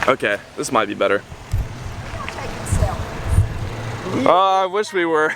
Okay, this might be better. I wish we were.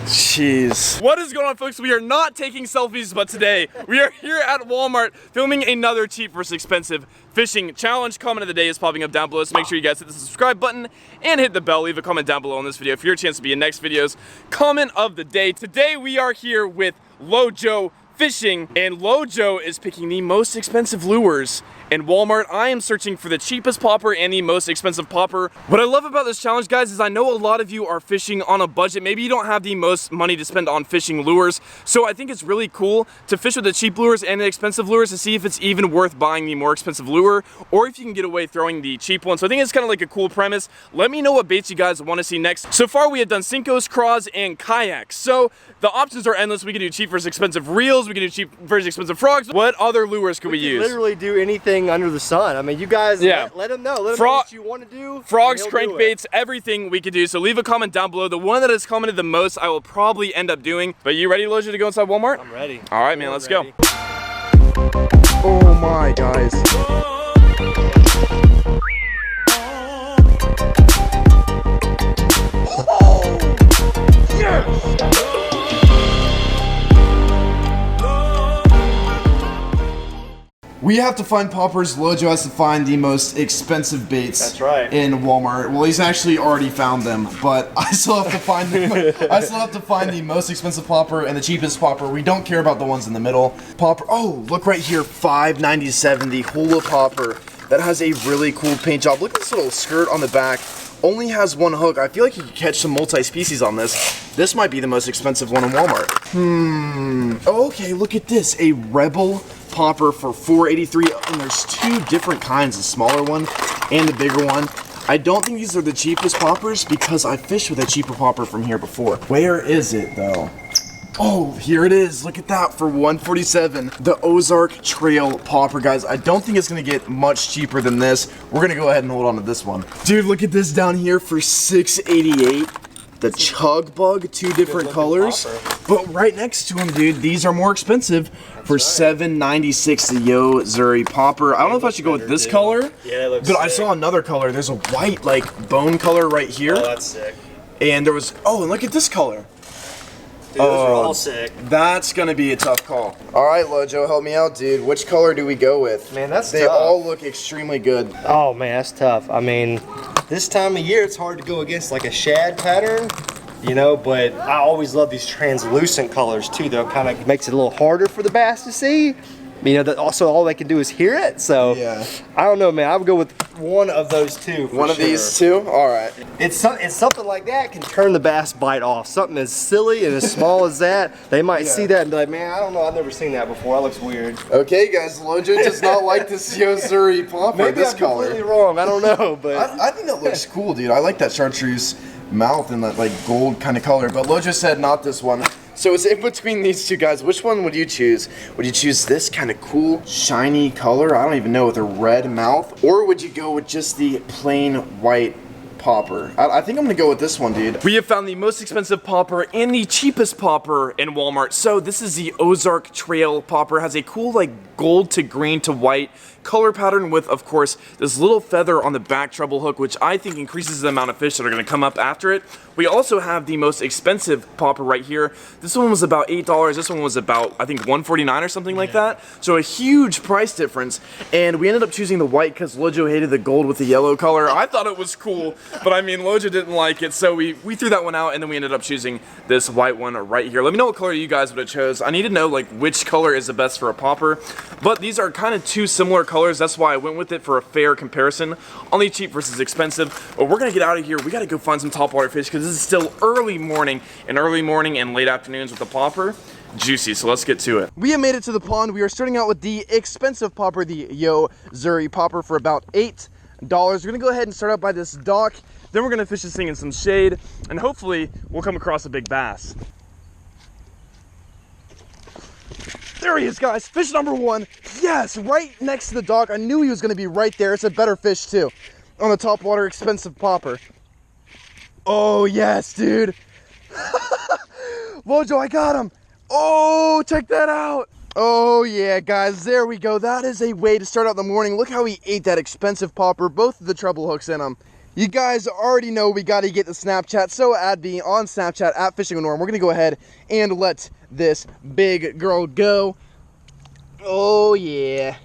Jeez. What is going on, folks? We are not taking selfies, but today we are here at Walmart filming another cheap versus expensive fishing challenge. Comment of the day is popping up down below, so make sure you guys hit the subscribe button and hit the bell. Leave a comment down below on this video for your chance to be in next video's comment of the day. Today we are here with Lojo Fishing, and Lojo is picking the most expensive lures in Walmart. I am searching for the cheapest popper and the most expensive popper. What I love about this challenge, guys, is I know a lot of you are fishing on a budget. Maybe you don't have the most money to spend on fishing lures, so I think it's really cool to fish with the cheap lures and the expensive lures to see if it's even worth buying the more expensive lure, or if you can get away throwing the cheap one. So I think it's kind of like a cool premise. Let me know what baits you guys want to see next. So far we have done Senkos, craws, and kayaks. So the options are endless. We can do cheap versus expensive reels, we can do cheap versus expensive frogs. What other lures could we use? Literally do anything under the sun. I mean, you guys, let them know. Let them know what you want to do. Frogs, crankbaits, everything we could do. So leave a comment down below. The one that has commented the most, I will probably end up doing. But you ready, Lojo, to go inside Walmart? I'm ready. All right, man, let's go. Oh my, guys. We have to find poppers. Lojo has to find the most expensive baits. That's right. In Walmart. Well, he's actually already found them, but I still have to find them. I still have to find the most expensive popper and the cheapest popper. We don't care about the ones in the middle. Popper. Oh, look right here, $5.97. The Hula popper that has a really cool paint job. Look at this little skirt on the back. Only has one hook. I feel like you could catch some multi-species on this. This might be the most expensive one in Walmart. Oh, okay, look at this. A Rebel popper for $4.83, and there's two different kinds, the smaller one and the bigger one. I don't think these are the cheapest poppers because I fished with a cheaper popper from here before. Where is it though? Oh, here it is. Look at that for $147. The Ozark Trail popper, guys. I don't think it's gonna get much cheaper than this. We're gonna go ahead and hold on to this one. Dude, look at this down here for $6.88. The Chug Bug, two different colors. But right next to them, dude, these are more expensive for $7.96. The Yo Zuri popper. I don't know if I should go with this color. Yeah, that looks But sick. I saw another color. There's a white, like, bone color right here. Oh, that's sick. And there was, oh, and look at this color. Dude, those are all sick. That's gonna be a tough call. All right, Lojo, help me out, dude. Which color do we go with? Man, that's They tough. all look extremely good. Oh man, that's tough. I mean, this time of year it's hard to go against like a shad pattern, you know, but I always love these translucent colors too, though. Kind of makes it a little harder for the bass to see. You know, that also all they can do is hear it. So Yeah. I don't know, man. I would go with one of those two. For One of sure. these two? All right. It's something like that can turn the bass bite off. Something as silly and as small as that, they might see that and be like, man, I don't know, I've never seen that before. That looks weird. Okay, guys, Lojo does not like this Yo Zuri popper, Maybe this I'm color. completely wrong. I don't know, but I think that looks cool, dude. I like that chartreuse mouth and that like gold kind of color, but Lojo said not this one. So it's in between these two guys. Which one would you choose? Would you choose this kind of cool, shiny color? I don't even know, with a red mouth? Or would you go with just the plain white popper? I think I'm gonna go with this one, dude. We have found the most expensive popper and the cheapest popper in Walmart. So this is the Ozark Trail popper. It has a cool like gold to green to white color pattern with, of course, this little feather on the back treble hook, which I think increases the amount of fish that are gonna come up after it. We also have the most expensive popper right here. This one was about $8. This one was about, I think, $149 or something like that. So a huge price difference. And we ended up choosing the white because Lojo hated the gold with the yellow color. I thought it was cool, but I mean, Lojo didn't like it. So we threw that one out, and then we ended up choosing this white one right here. Let me know what color you guys would have chose. I need to know like which color is the best for a popper. But these are kind of two similar colors. That's why I went with it for a fair comparison. Only cheap versus expensive. But we're gonna get out of here. We gotta go find some topwater fish because this is still early morning and late afternoons with the popper. Juicy, so let's get to it. We have made it to the pond. We are starting out with the expensive popper, the Yo Zuri popper for about $8. We're gonna go ahead and start out by this dock. Then we're gonna fish this thing in some shade, and hopefully we'll come across a big bass. There he is, guys. Fish number one. Yes, right next to the dock. I knew he was gonna be right there. It's a better fish too. On the topwater expensive popper. Oh yes, dude. Lojo, I got him. Oh, check that out. Oh yeah, guys, there we go. That is a way to start out the morning. Look how he ate that expensive popper, both of the treble hooks in them. You guys already know we got to get the Snapchat, so add me on Snapchat at Fishing with Norm. We're going to go ahead and let this big girl go. Oh yeah.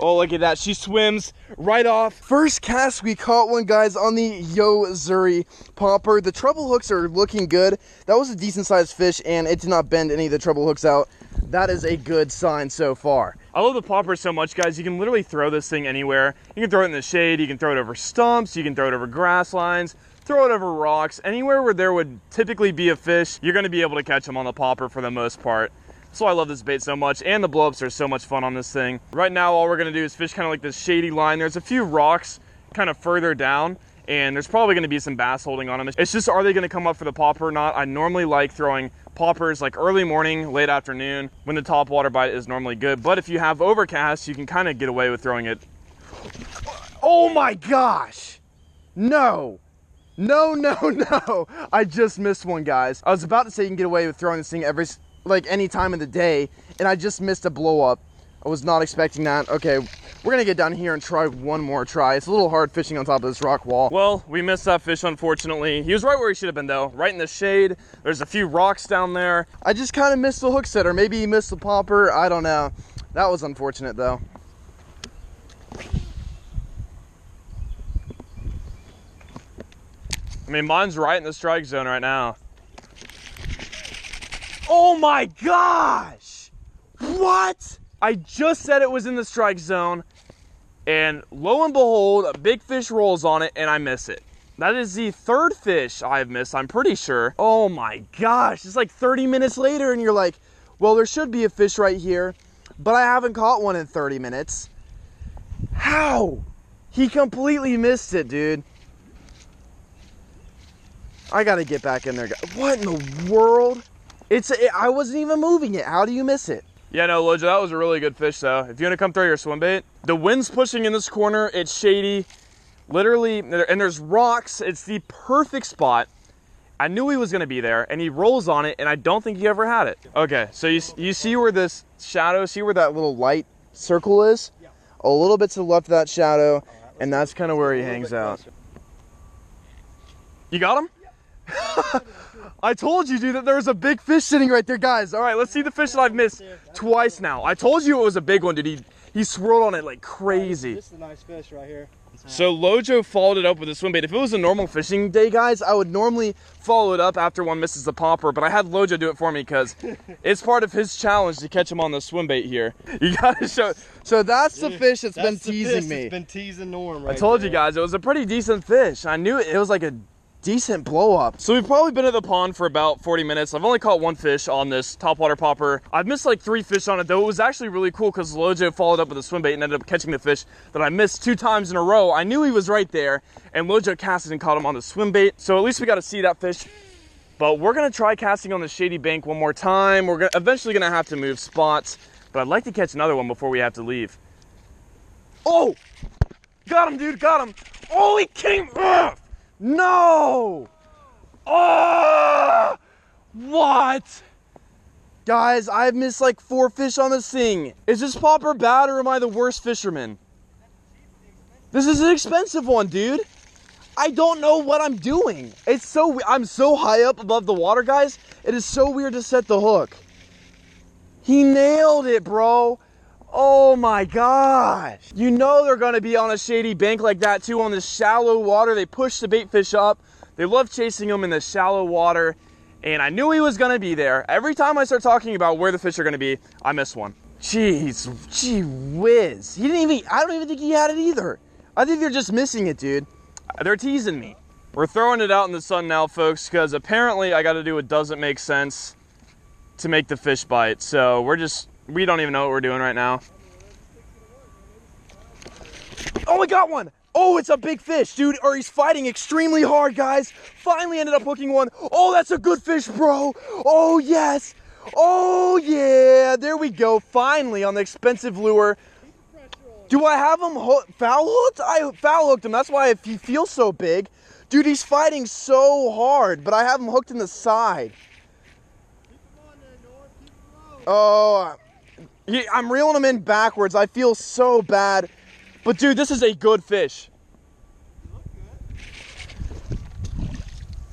Oh, look at that. She swims right off. First cast, we caught one, guys, on the Yo-Zuri popper. The treble hooks are looking good. That was a decent sized fish, and it did not bend any of the treble hooks out. That is a good sign so far. I love the popper so much, guys. You can literally throw this thing anywhere. You can throw it in the shade. You can throw it over stumps. You can throw it over grass lines. Throw it over rocks. Anywhere where there would typically be a fish, you're going to be able to catch them on the popper for the most part. So I love this bait so much, and the blow-ups are so much fun on this thing. Right now, all we're gonna do is fish kind of like this shady line. There's a few rocks kind of further down, and there's probably gonna be some bass holding on them. It's just, are they gonna come up for the popper or not? I normally like throwing poppers like early morning, late afternoon, when the top water bite is normally good. But if you have overcast, you can kind of get away with throwing it. Oh my gosh! No! No, no, no! I just missed one, guys. I was about to say you can get away with throwing this thing any time of the day, and I just missed a blow up. I was not expecting that. Okay, we're gonna get down here and try one more try. It's a little hard fishing on top of this rock wall. Well, we missed that fish, unfortunately. He was right where he should have been, though, right in the shade. There's a few rocks down there. I just kind of missed the hook setter. Maybe he missed the popper. I don't know. That was unfortunate, though. I mean, mine's right in the strike zone right now. Oh my gosh! What? I just said it was in the strike zone, and lo and behold, a big fish rolls on it, and I miss it. That is the third fish I've missed, I'm pretty sure. Oh my gosh, it's like 30 minutes later, and you're like, well, there should be a fish right here, but I haven't caught one in 30 minutes. How? He completely missed it, dude. I gotta get back in there. What in the world? I wasn't even moving it. How do you miss it? Yeah, no, Loja, that was a really good fish, though. If you want to come throw your swim bait, the wind's pushing in this corner. It's shady, literally, and there's rocks. It's the perfect spot. I knew he was going to be there, and he rolls on it, and I don't think he ever had it. Okay, so you see where this shadow, see where that little light circle is? Yeah. A little bit to the left of that shadow, and that's kind of where he hangs out. You got him? Yeah. I told you, dude, that there was a big fish sitting right there, guys. All right, let's see the fish that I've missed twice now. I told you it was a big one, dude. He swirled on it like crazy. This is a nice fish right here. So Lojo followed it up with a swim bait. If it was a normal fishing day, guys, I would normally follow it up after one misses the popper, but I had Lojo do it for me because it's part of his challenge to catch him on the swim bait here. You gotta show. So that's the fish that's been teasing me. It's been teasing Norm right I told there. you guys, it was a pretty decent fish. I knew it was like a decent blow up. So we've probably been at the pond for about 40 minutes. I've only caught one fish on this topwater popper. I've missed like 3 fish on it, though. It was actually really cool because Lojo followed up with a swim bait and ended up catching the fish that I missed 2 times in a row. I knew he was right there, and Lojo casted and caught him on the swim bait. So at least we got to see that fish. But we're gonna try casting on the shady bank one more time. We're eventually gonna have to move spots, but I'd like to catch another one before we have to leave. Oh! Got him, dude, got him. Oh, he came off! No! Oh! What? Guys, I've missed like 4 fish on this thing. Is this popper bad or am I the worst fisherman? This is an expensive one, dude. I don't know what I'm doing. I'm so high up above the water, guys. It is so weird to set the hook. He nailed it, bro. Oh my gosh. You know they're gonna be on a shady bank like that too, on this shallow water. They push the bait fish up. They love chasing them in the shallow water. And I knew he was gonna be there. Every time I start talking about where the fish are gonna be, I miss one. Jeez, gee whiz. I don't even think he had it either. I think they're just missing it, dude. They're teasing me. We're throwing it out in the sun now, folks, because apparently I gotta do what doesn't make sense to make the fish bite. So we don't even know what we're doing right now. Oh, I got one. Oh, it's a big fish, dude. Or he's fighting extremely hard, guys. Finally ended up hooking one. Oh, that's a good fish, bro. Oh, yes. Oh, yeah. There we go. Finally on the expensive lure. Do I have him foul hooked? I foul hooked him. That's why he feels so big. Dude, he's fighting so hard, but I have him hooked in the side. Oh, I'm reeling him in backwards. I feel so bad. But dude, this is a good fish.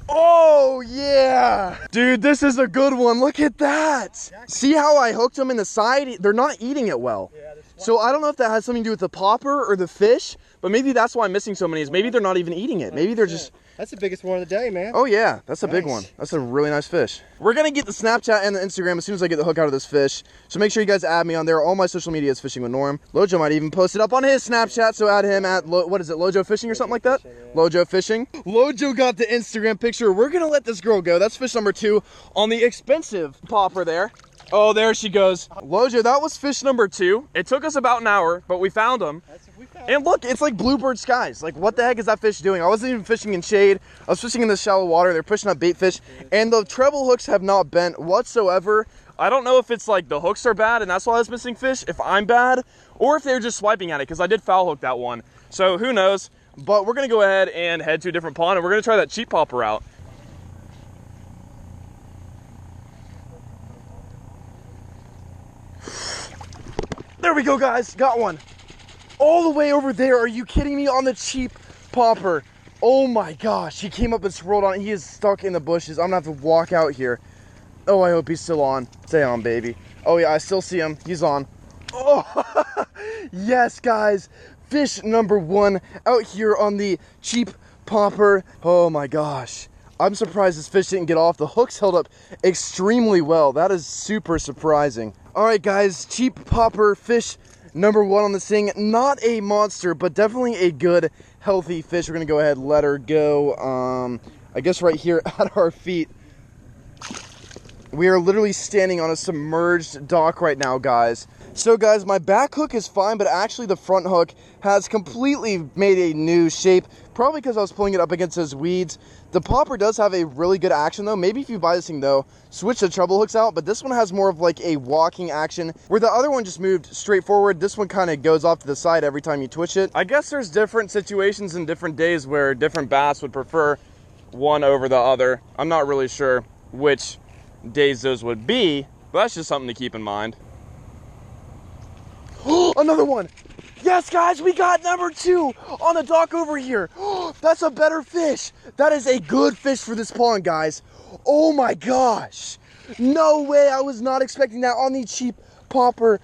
Oh yeah! Dude, this is a good one. Look at that. See how I hooked them in the side? They're not eating it well. So I don't know if that has something to do with the popper or the fish, but maybe that's why I'm missing so many is maybe they're not even eating it. Maybe they're just... That's the biggest one of the day, man. Oh yeah, that's a big one. That's a really nice fish. We're gonna get the Snapchat and the Instagram as soon as I get the hook out of this fish. So make sure you guys add me on there. All my social media is Fishing with Norm. Lojo might even post it up on his Snapchat, so add him at, what is it, Lojo Fishing or something like that? Lojo Fishing. Lojo got the Instagram picture. We're gonna let this girl go. That's fish number 2 on the expensive popper there. Oh, there she goes. Lojo, that was fish number 2. It took us about an hour, but we found him. And look, it's like bluebird skies. Like, what the heck is that fish doing? I wasn't even fishing in shade. I was fishing in the shallow water. They're pushing up bait fish, and the treble hooks have not bent whatsoever. I don't know if it's like the hooks are bad, and that's why I was missing fish, if I'm bad, or if they're just swiping at it, because I did foul hook that one. So, who knows? But we're going to go ahead and head to a different pond, and we're going to try that cheap popper out. There we go, guys. Got one. All the way over there. Are you kidding me? On the cheap popper. Oh my gosh. He came up and swirled on. He is stuck in the bushes. I'm going to have to walk out here. Oh, I hope he's still on. Stay on, baby. Oh, yeah. I still see him. He's on. Oh, yes, guys. Fish number 1 out here on the cheap popper. Oh my gosh. I'm surprised this fish didn't get off. The hooks held up extremely well. That is super surprising. All right, guys. Cheap popper fish number 1 on this thing. Not a monster, but definitely a good, healthy fish. We're going to go ahead and let her go. I guess right here at our feet. We are literally standing on a submerged dock right now, guys. So, guys, my back hook is fine, but actually the front hook has completely made a new shape. Probably because I was pulling it up against those weeds. The popper does have a really good action, though. Maybe if you buy this thing, though, switch the treble hooks out. But this one has more of like a walking action, where the other one just moved straight forward. This one kind of goes off to the side every time you twitch it. I guess there's different situations and different days where different bass would prefer one over the other. I'm not really sure which days those would be, but that's just something to keep in mind. Another one. Yes, guys, we got number 2 on the dock over here. That's a better fish. That is a good fish for this pond, guys. Oh my gosh. No way. I was not expecting that on the cheap popper.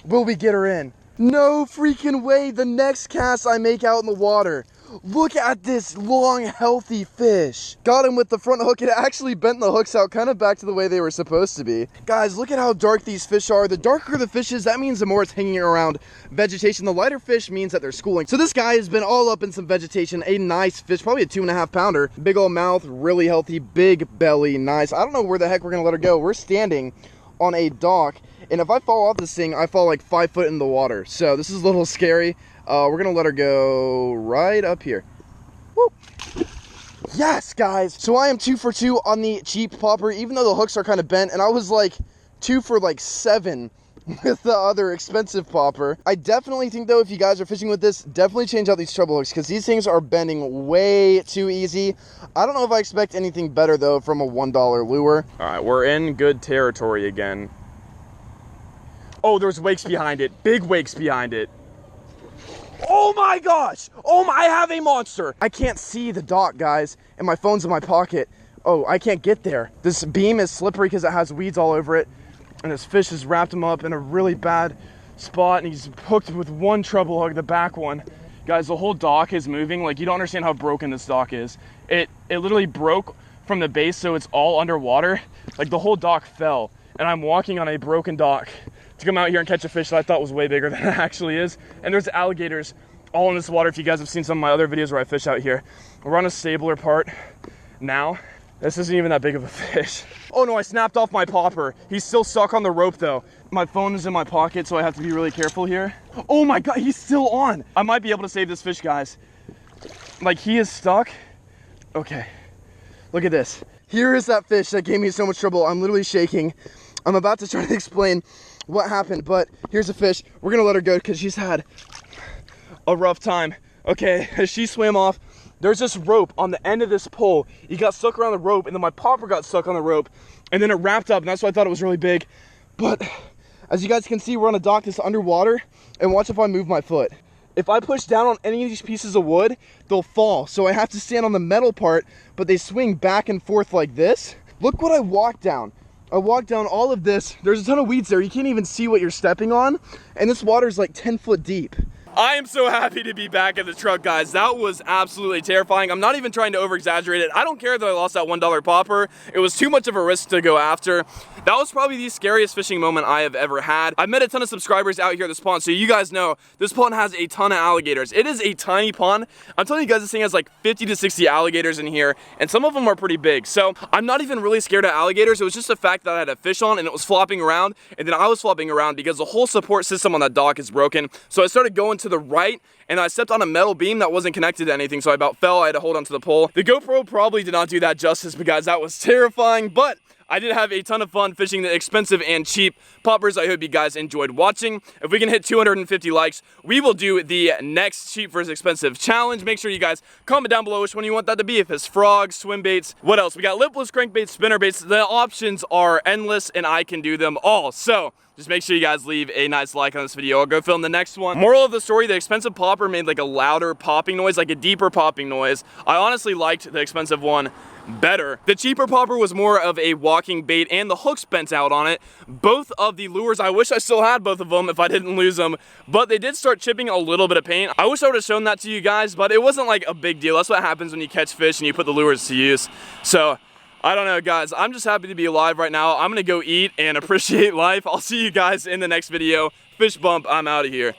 Will we get her in? No freaking way. The next cast I make out in the water. Look at this long, healthy fish. Got him with the front hook. It actually bent the hooks out kind of back to the way they were supposed to be. Guys, look at how dark these fish are. The darker the fish is, that means the more it's hanging around vegetation. The lighter fish means that they're schooling. So this guy has been all up in some vegetation. A nice fish, probably a 2.5 pounder. Big old mouth, really healthy, big belly, nice. I don't know where the heck we're gonna let her go. We're standing on a dock, and if I fall off this thing, I fall like 5 foot in the water. So this is a little scary. We're gonna let her go right up here. Woo. Yes, guys. So I am 2 for 2 on the cheap popper, even though the hooks are kind of bent, and I was like 2 for like 7 with the other expensive popper. I definitely think, though, if you guys are fishing with this, definitely change out these treble hooks, because these things are bending way too easy. I don't know if I expect anything better, though, from a $1 lure. All right, we're in good territory again. Oh, there's wakes behind it. Big wakes behind it. Oh my gosh! Oh my, I have a monster! I can't see the dock, guys, and my phone's in my pocket. Oh, I can't get there. This beam is slippery because it has weeds all over it, and this fish has wrapped him up in a really bad spot, and he's hooked with one treble hook, the back one. Guys, the whole dock is moving. Like, you don't understand how broken this dock is. It literally broke from the base, so it's all underwater. Like, the whole dock fell, and I'm walking on a broken dock to come out here and catch a fish that I thought was way bigger than it actually is. And there's alligators all in this water. If you guys have seen some of my other videos where I fish out here. We're on a stabler part now. This isn't even that big of a fish. Oh no, I snapped off my popper. He's still stuck on the rope though. My phone is in my pocket, so I have to be really careful here. Oh my God, he's still on. I might be able to save this fish, guys. Like, he is stuck. Okay, look at this. Here is that fish that gave me so much trouble. I'm literally shaking. I'm about to try to explain what happened, but here's a fish. We're gonna let her go because she's had a rough time. Okay, as she swam off, there's this rope on the end of this pole. He got stuck around the rope, and then my popper got stuck on the rope, and then it wrapped up, and that's why I thought it was really big. But As you guys can see, we're on a dock that's underwater, and watch if I move my foot. If I push down on any of these pieces of wood, they'll fall. So I have to stand on the metal part, but they swing back and forth like this. Look what I walked down. I walked down all of this. There's a ton of weeds there. You can't even see what you're stepping on. And this water is like 10 foot deep. I am so happy to be back at the truck, guys. That was absolutely terrifying. I'm not even trying to over-exaggerate it. I don't care that I lost that $1 popper. It was too much of a risk to go after. That was probably the scariest fishing moment I have ever had. I've met a ton of subscribers out here at this pond, so you guys know this pond has a ton of alligators. It is a tiny pond. I'm telling you guys, this thing has like 50 to 60 alligators in here, and some of them are pretty big. So I'm not even really scared of alligators. It was just the fact that I had a fish on and it was flopping around, and then I was flopping around because the whole support system on that dock is broken. So I started going to the right, and I stepped on a metal beam that wasn't connected to anything, so I about fell. I had to hold onto the pole. The GoPro probably did not do that justice, but guys, that was terrifying. But I did have a ton of fun fishing the expensive and cheap poppers. I hope you guys enjoyed watching. If we can hit 250 likes, we will do the next cheap versus expensive challenge. Make sure you guys comment down below which one you want that to be. If it's frogs, swim baits, what else? We got lipless crankbaits, spinner baits. The options are endless, and I can do them all. So just make sure you guys leave a nice like on this video. I'll go film the next one. Moral of the story, the expensive popper made like a louder popping noise, like a deeper popping noise. I honestly liked the expensive one better. The cheaper popper was more of a walking bait, and the hooks bent out on it. Both of the lures, I wish I still had both of them if I didn't lose them, but they did start chipping a little bit of paint. I wish I would have shown that to you guys, but it wasn't like a big deal. That's what happens when you catch fish and you put the lures to use. So I don't know, guys. I'm just happy to be alive right now. I'm gonna go eat and appreciate life. I'll see you guys in the next video. Fish bump, I'm out of here.